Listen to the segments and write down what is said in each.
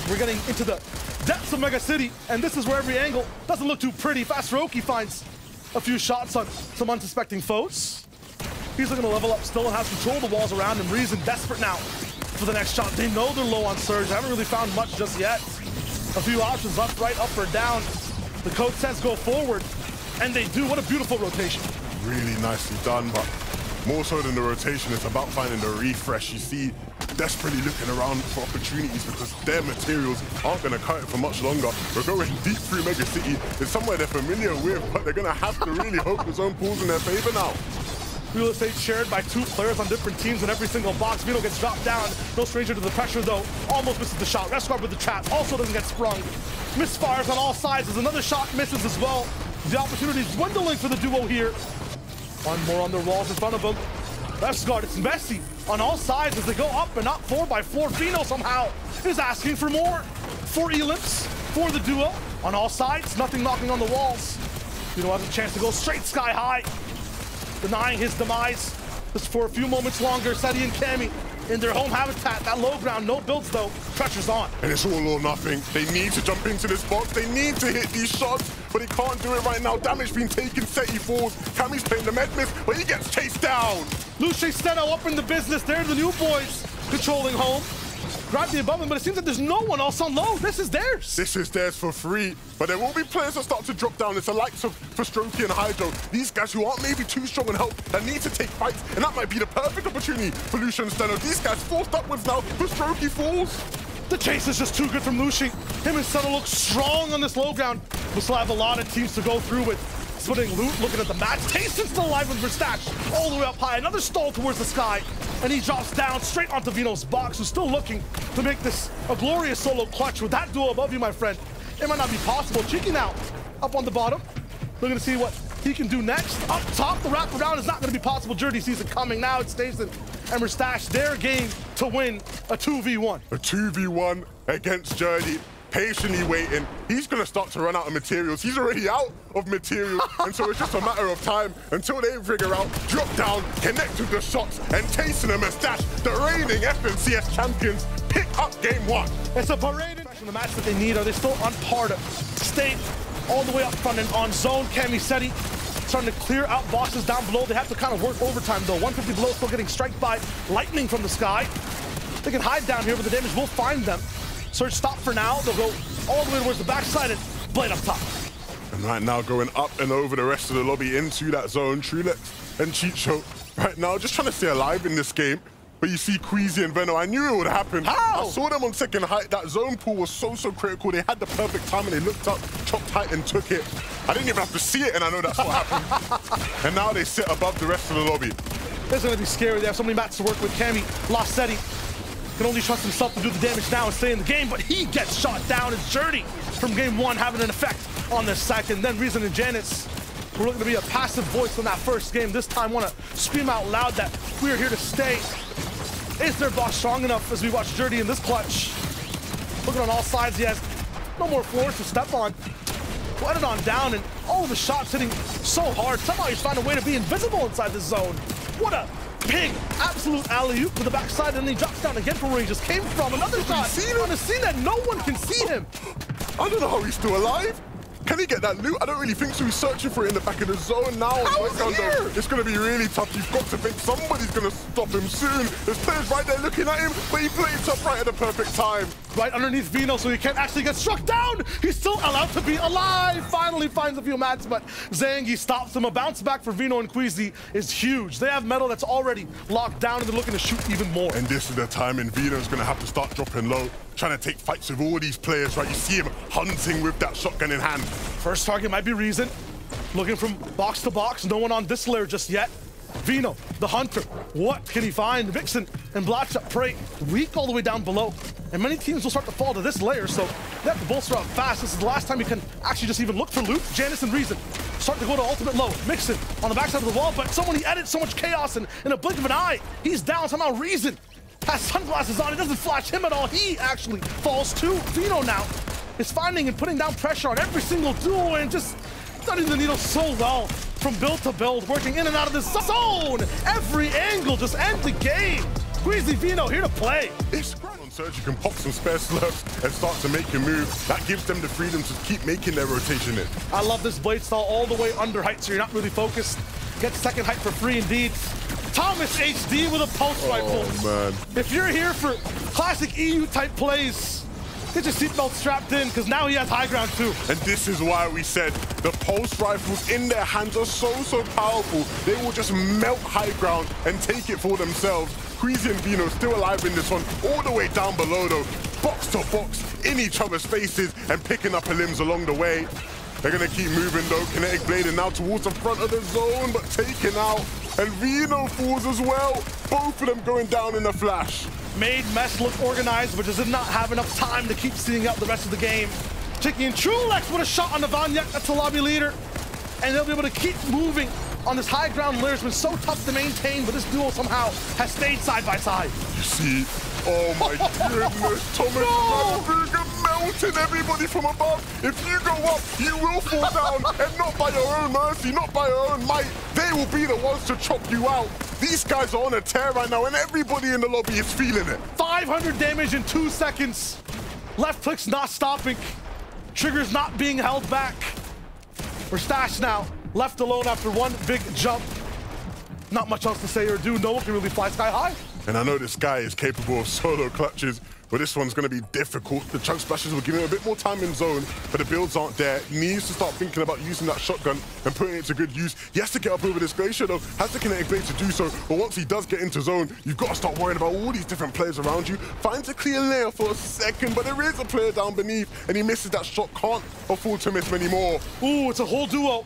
We're getting into the depths of Mega City, and this is where every angle doesn't look too pretty. Fast-Roki finds a few shots on some unsuspecting foes. He's looking to level up still and has control of the walls around him. Reason desperate now for the next shot. They know they're low on Surge. They haven't really found much just yet. A few options, left, right, up, or down. The code says go forward, and they do. What a beautiful rotation. Really nicely done, but more so than the rotation, it's about finding the refresh. You see, desperately looking around for opportunities because their materials aren't going to cut it for much longer. We're going deep through Mega City. It's somewhere they're familiar with, but they're going to have to really hope the zone pulls in their favor now. Real estate shared by two players on different teams in every single box. Veno gets dropped down. No stranger to the pressure, though. Almost misses the shot. Resguard with the trap. Also doesn't get sprung. Misfires on all sides as another shot misses as well. The opportunity is dwindling for the duo here. One more on their walls in front of them. Resguard, it's messy on all sides as they go up and not 4x4. Veno somehow is asking for more. 4 elips for the duo on all sides. Nothing knocking on the walls. Veno has a chance to go straight sky high, denying his demise just for a few moments longer. Seti and Cammy in their home habitat, that low ground, no builds though, pressure's on. And it's all or nothing. They need to jump into this box. They need to hit these shots, but he can't do it right now. Damage being taken, Seti falls. Cammy's playing the med miss, but he gets chased down. Luce Steno up in the business. They're the new boys controlling home. Gravity above him, but it seems that there's no one else on low. This is theirs. This is theirs for free, but there will be players that start to drop down. It's the likes of Fostroki and Hydro. These guys who aren't maybe too strong and help, that need to take fights, and that might be the perfect opportunity for Luce and Steno. These guys forced upwards now. Fostroki falls. The chase is just too good from Luce. Him and Steno look strong on this low ground. We'll still have a lot of teams to go through with. Splitting loot, looking at the match. Tasted still alive with Verstache all the way up high. Another stall towards the sky, and he drops down straight onto Veno's box, who's still looking to make this a glorious solo clutch. With that duo above you, my friend, it might not be possible. Cheeky now, up on the bottom, looking to see what he can do next. Up top, the wraparound is not going to be possible. Journey sees it coming. Now it's Stason and Verstache, their game to win a 2v1. A 2v1 against Journey. Patiently waiting. He's going to start to run out of materials. He's already out of materials, and so it's just a matter of time until they figure out, drop down, connect with the shots, and Tason and Mustache, the reigning FNCS champions, pick up game 1. It's a parade in the match that they need. Are they still on par to stay all the way up front and on zone? Cammy Seti starting to clear out boxes down below. They have to kind of work overtime, though. 150 below, still getting struck by lightning from the sky. They can hide down here, but the damage will find them. Surge stop for now. They'll go all the way towards the backside and Blade up top. And right now going up and over the rest of the lobby into that zone. Trulex and Chicho right now just trying to stay alive in this game. But you see Queasy and Veno, I knew it would happen. How? I saw them on second height. That zone pool was so critical. They had the perfect time and they looked up, chopped height and took it. I didn't even have to see it and I know that's what happened. And now they sit above the rest of the lobby. It's gonna be scary. They have so many mats to work with. Cammy lost Seti. Can only trust himself to do the damage now and stay in the game, but he gets shot down. His journey from game 1 having an effect on the second. Then Reason and Janice were looking to be a passive voice in that first game. This time want to scream out loud that we're here to stay. Is their boss strong enough as we watch Journey in this clutch? Looking on all sides, he has no more floors to step on. Let it on down, and all of the shots hitting so hard. Somehow he's found a way to be invisible inside this zone. What a big absolute alley-oop to the backside, and then he drops down again from where he just came from. Another shot on a scene that no one can see him. I don't know how he's still alive. Can he get that loot? I don't really think so. He's searching for it in the back of the zone now. It's going to be really tough. You've got to think somebody's going to stop him soon. There's players right there looking at him, but he plays up right at the perfect time. Right underneath Veno, so he can't actually get struck down. He's still allowed to be alive. Finally finds a few mats, but Zangi stops him. A bounce back for Veno and Queasy is huge. They have metal that's already locked down, and they're looking to shoot even more. And this is the time, and Veno's going to have to start dropping low, trying to take fights with all these players, right? You see him hunting with that shotgun in hand. First target might be Reason. Looking from box to box. No one on this layer just yet. Veno, the hunter. What can he find? Vixen and Bloodshot Prey weak all the way down below. And many teams will start to fall to this layer, so they have to bolster out fast. This is the last time you can actually just even look for loot. Janice and Reason start to go to ultimate low. Mixon on the backside of the wall, but someone he edits so much chaos in a blink of an eye. He's down. Somehow Reason has sunglasses on. It doesn't flash him at all. He actually falls too. Veno now is finding and putting down pressure on every single duo and just studying the needle so well from build to build, working in and out of this zone. Every angle just end the game. Queasy, Veno here to play. It's Gran on Surge. You can pop some spare slurps and start to make your move. That gives them the freedom to keep making their rotation in. I love this blade style all the way under height, so you're not really focused. Get second height for free indeed. Thomas HD with a pulse rifle. Oh, man. If you're here for classic EU-type plays, get your seatbelt strapped in, because now he has high ground too. And this is why we said the pulse rifles in their hands are so powerful. They will just melt high ground and take it for themselves. Queasy and Veno still alive in this one, all the way down below though. Box to box, in each other's faces and picking up limbs along the way. They're gonna keep moving though, Kinetic Blade now towards the front of the zone, but taken out. And Veno falls as well. Both of them going down in a flash. Made Mess look organized, but just did not have enough time to keep seeing out the rest of the game. Chicky and Trulex with a shot on the Vanyek, that's the lobby leader. And they'll be able to keep moving on this high ground layer. It's been so tough to maintain, but this duo somehow has stayed side by side. You see, oh my goodness, Thomas and Malabuga melting everybody from above. If you go up, you will fall down, and not by your own mercy, not by your own might. They will be the ones to chop you out. These guys are on a tear right now, and everybody in the lobby is feeling it. 500 damage in 2 seconds. Left click's not stopping. Trigger's not being held back. We're stashed now, left alone after one big jump. Not much else to say or do. No one can really fly sky high. And I know this guy is capable of solo clutches, but this one's going to be difficult. The chunk splashes will give him a bit more time in zone, but the builds aren't there. He needs to start thinking about using that shotgun and putting it to good use. He has to get up over this glacier though, has the Kinetic Blade to do so, but once he does get into zone, you've got to start worrying about all these different players around you. Finds a clear layer for a second, but there is a player down beneath, and he misses that shot, can't afford to miss many more. Ooh, it's a whole duo.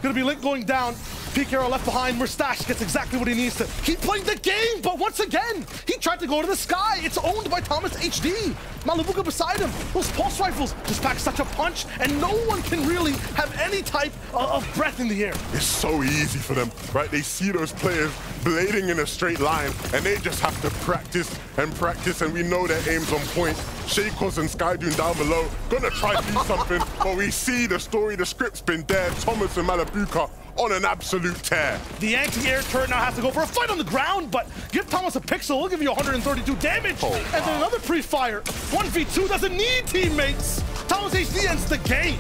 Gonna be Link going down. Peak arrow left behind. Mustache gets exactly what he needs to keep playing the game, but once again, he tried to go to the sky. It's owned by Thomas HD. Malabuga beside him. Those pulse rifles just pack such a punch, and no one can really have any type of breath in the air. It's so easy for them, right? They see those players blading in a straight line, and they just have to practice, and we know their aim's on point. Shakos and Skydune down below, gonna try to do something, but we see the story, the script's been there. Thomas and Malabuga on an absolute tear. The anti-air turret now has to go for a fight on the ground, but give Thomas a pixel, he'll give you 132 damage. Oh, and then another pre-fire. 1v2 doesn't need teammates. Thomas HD ends the game.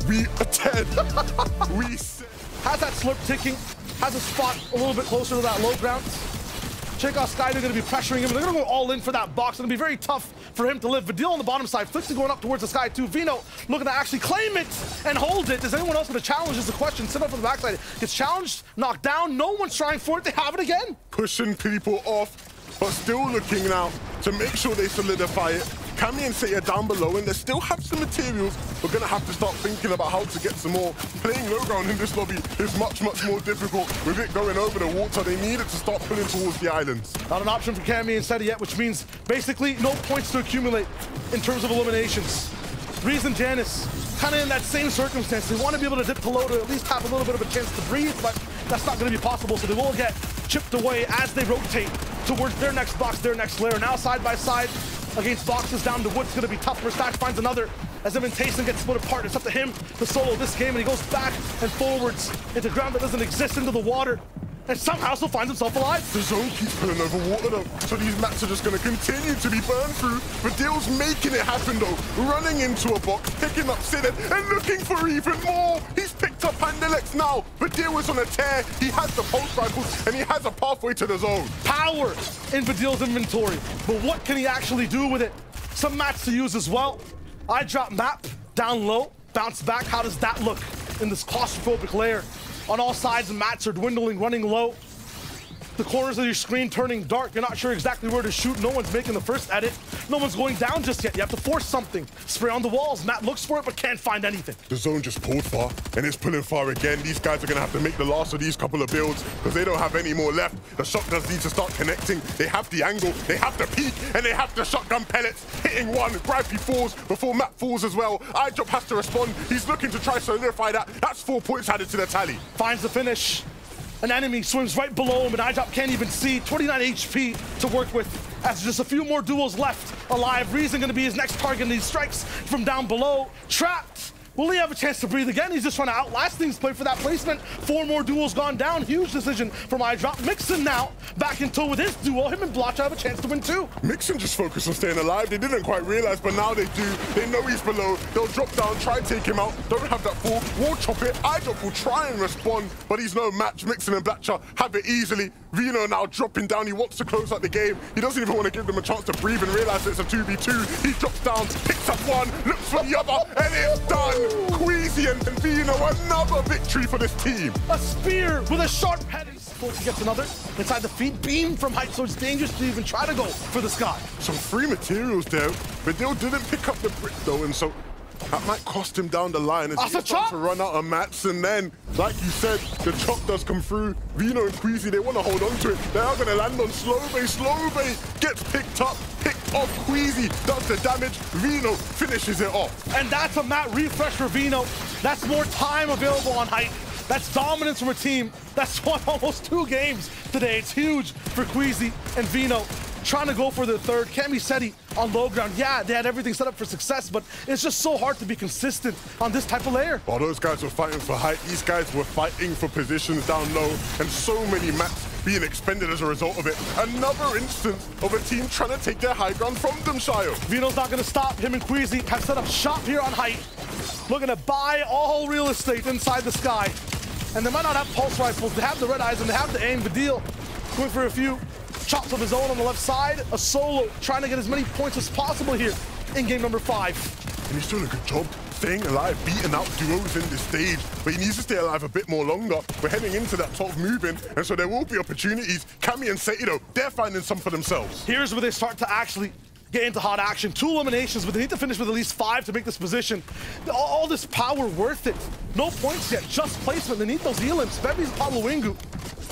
We attend. We said. Has that slurp ticking, has a spot a little bit closer to that low ground. Check out Sky, they're going to be pressuring him. They're going to go all in for that box. It's going to be very tough for him to live. Vidil on the bottom side. Flix is going up towards the Sky too. Veno looking to actually claim it and hold it. Is anyone else going to challenge is the question. Sit up on the backside. Gets challenged, knocked down. No one's trying for it. They have it again. Pushing people off, but still looking now to make sure they solidify it. Cammy and Say are down below, and they still have some materials. We're going to have to start thinking about how to get some more. Playing low ground in this lobby is much more difficult. With it going over the water, they needed to start pulling towards the islands. Not an option for Cammy and Seti yet, which means basically no points to accumulate in terms of eliminations. Reese and Janice, kind of in that same circumstance. They want to be able to dip to low to at least have a little bit of a chance to breathe, but that's not going to be possible, so they will get chipped away as they rotate towards their next box, their next layer. Now side by side against boxes down to wood. It's going to be tough. Mustache finds another as him and Tayson get split apart. It's up to him to solo this game, and he goes back and forwards into ground that doesn't exist, into the water, and somehow still finds himself alive. The zone keeps pulling over water though, so these mats are just going to continue to be burned through. Vidil's making it happen though, running into a box, picking up Sided, and looking for even more. He's picked up Pandelex now. Vidil is on a tear. He has the pulse rifles, and he has a pathway to the zone. Power in Vidil's inventory, but what can he actually do with it? Some mats to use as well. I drop map down low, bounce back. How does that look in this claustrophobic layer? On all sides, mats are dwindling, running low. The corners of your screen turning dark. You're not sure exactly where to shoot. No one's making the first edit. No one's going down just yet. You have to force something. Spray on the walls. Matt looks for it, but can't find anything. The zone just pulled far, and it's pulling far again. These guys are going to have to make the last of these couple of builds because they don't have any more left. The shotguns need to start connecting. They have the angle, they have the peak, and they have the shotgun pellets. Hitting one, Gripey falls before Matt falls as well. iDrop has to respond. He's looking to try to solidify that. That's 4 points added to the tally. Finds the finish. An enemy swims right below him, and iDrop can't even see. 29 HP to work with as just a few more duels left alive. Reason going to be his next target, and he strikes from down below. Trapped Will he have a chance to breathe again? He's just trying to outlast things, play for that placement. 4 more duels gone down. Huge decision from iDrop. Mixon now back in tow with his duo. Him and Blotcha have a chance to win too. Mixon just focused on staying alive. They didn't quite realize, but now they do. They know he's below. They'll drop down, try to take him out. Don't have that fall. Will chop it. iDrop will try and respond, but he's no match. Mixon and Blotcha have it easily. Veno now dropping down. He wants to close out the game. He doesn't even want to give them a chance to breathe and realize it's a 2v2. He drops down, picks up one, looks for the other, and it's done. Queasy and Veno, another victory for this team. A spear with a sharp head. He gets another inside the feet, beam from height, so it's dangerous to even try to go for the sky. Some free materials there, but Dill didn't pick up the brick though, and so that might cost him down the line as he starts to run out of mats. And then, like you said, the chop does come through. Veno and Queasy, they want to hold on to it. They are going to land on Slow Bay gets picked up, picked off. Queasy does the damage. Veno finishes it off. And that's a mat refresh for Veno. That's more time available on height. That's dominance from a team that's won almost 2 games today. It's huge for Queasy and Veno. Trying to go for the third. Camiseti on low ground. Yeah, they had everything set up for success, but it's just so hard to be consistent on this type of layer. While those guys were fighting for height, these guys were fighting for positions down low, and so many mats being expended as a result of it. Another instance of a team trying to take their high ground from them, Shayo. Veno's not going to stop. Him and Queasy have set up shop here on height, looking to buy all real estate inside the sky. And they might not have pulse rifles. They have the red eyes and they have the aim. Vidil going for a few chops of his own on the left side. A solo trying to get as many points as possible here in game number 5. And he's doing a good job staying alive, beating out duos in this stage, but he needs to stay alive a bit more longer. We're heading into that top moving, and so there will be opportunities. Cami and Seto, they're finding some for themselves. Here's where they start to actually get into hot action. 2 eliminations, but they need to finish with at least 5 to make this position. All this power worth it. No points yet, just placement. They need those elims. Bevy's Pablo Wingu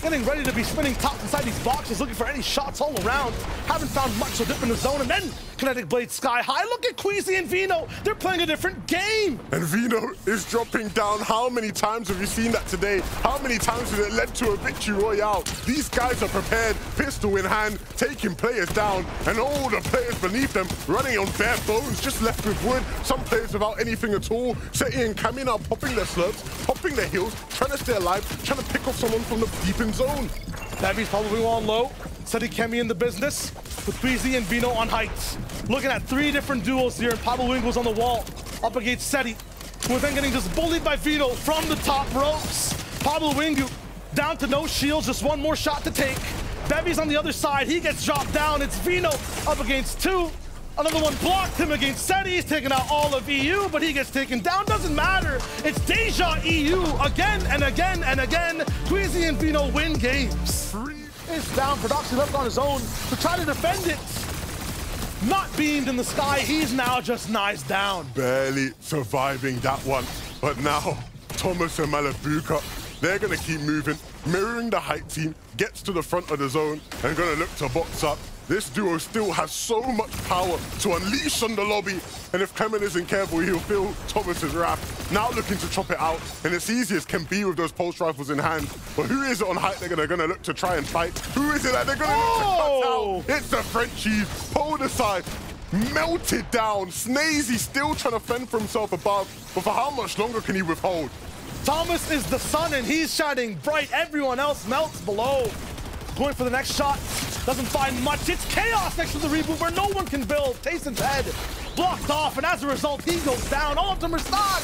getting ready to be spinning top inside these boxes, looking for any shots all around. Haven't found much, so dip in the zone, and then Kinetic Blade sky high. Look at Queasy and Veno. They're playing a different game. And Veno is dropping down. How many times have you seen that today? How many times has it led to a victory royale? These guys are prepared, pistol in hand, taking players down, and all the players beneath them running on bare bones, just left with wood. Some players without anything at all. Seti and Cami now popping their slurps, popping their heals, trying to stay alive, trying to pick off someone from the deep in zone. Bevy's probably on low. Seti Kemi in the business with Queasy and Veno on heights. Looking at 3 different duels here, and Pablo Wingu's on the wall up against Seti, who are then getting just bullied by Veno from the top ropes. Pablo Wingu down to no shields, just 1 more shot to take. Bevy's on the other side, he gets dropped down. It's Veno up against 2. Another one blocked him against Seti. He's taking out all of EU, but he gets taken down. Doesn't matter. It's Deja EU again and again and again. Queasy and Veno win games. Is down. Production left on his own to try to defend it. Not beamed in the sky. He's now just nice down. Barely surviving that one. But now, Thomas and Malabuka, they're going to keep moving. Mirroring the height team, gets to the front of the zone and going to look to box up. This duo still has so much power to unleash on the lobby, and if Clement isn't careful, he'll feel Thomas's wrath. Now looking to chop it out, and it's easy as can be with those pulse rifles in hand. But who is it on height they're gonna look to try and fight? Who is it that they're gonna look to cut out? It's the Frenchies, pulled aside, melted down. Snazy still trying to fend for himself above, but for how much longer can he withhold? Thomas is the sun, and he's shining bright. Everyone else melts below. Going for the next shot, doesn't find much. It's chaos next to the reboot where no one can build. Tayson's head blocked off, and as a result, he goes down. All of them are stuck,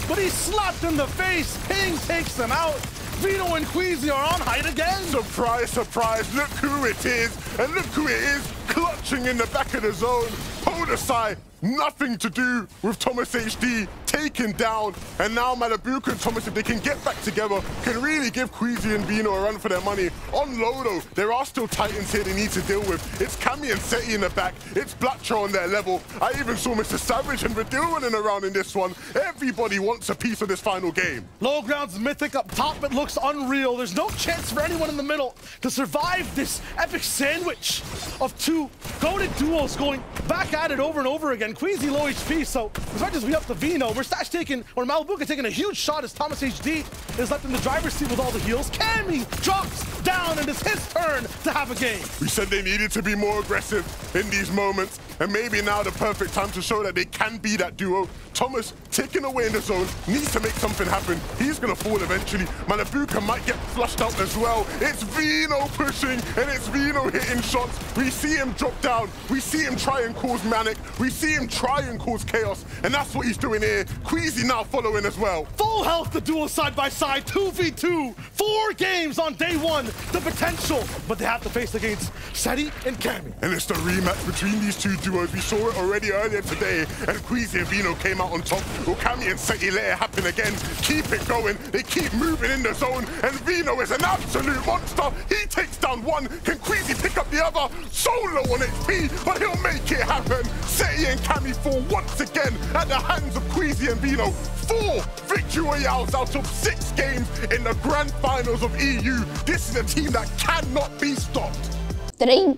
but he's slapped in the face. Ping takes them out. Veno and Queasy are on height again. Surprise, surprise, look who it is, and look who it is, clutching in the back of the zone. Podesai, nothing to do with Thomas HD, taken down, and now Malabuka and Thomas, if they can get back together, can really give Queasy and Veno a run for their money. On low though, there are still Titans here they need to deal with. It's Cami and Seti in the back, it's Blotcha on their level. I even saw Mr. Savage and Vidil running around in this one. Everybody wants a piece of this final game. Low ground's mythic up top, it looks unreal. There's no chance for anyone in the middle to survive this epic sandwich of 2 goated duos going back at it over and over again. Queasy low HP, so as much as we up to Veno, we're Stash taking, or Malabuka taking a huge shot as Thomas HD is left in the driver's seat with all the heals. Cami drops down, and it's his turn to have a game. We said they needed to be more aggressive in these moments, and maybe now the perfect time to show that they can be that duo. Thomas ticking away in the zone, needs to make something happen. He's gonna fall eventually. Manabuka might get flushed out as well. It's Veno pushing, and it's Veno hitting shots. We see him drop down. We see him try and cause manic. We see him try and cause chaos, and that's what he's doing here. Queasy now following as well. Full health, the duo side by side, 2v2, 4 games on day 1, the potential, but they have to face against Seti and Cammy. And it's the rematch between these two duos. We saw it already earlier today, and Queasy and Veno came out on top. Well, Cammy and Seti let it happen again. Keep it going. They keep moving in the zone, and Veno is an absolute monster. He takes down one. Can Queasy pick up the other? So low on HP, but he'll make it happen. Seti and Cammy fall once again at the hands of Queasy and Veno. 4 victory royales out of 6 games in the grand finals of EU. This is a team that cannot be stopped. 30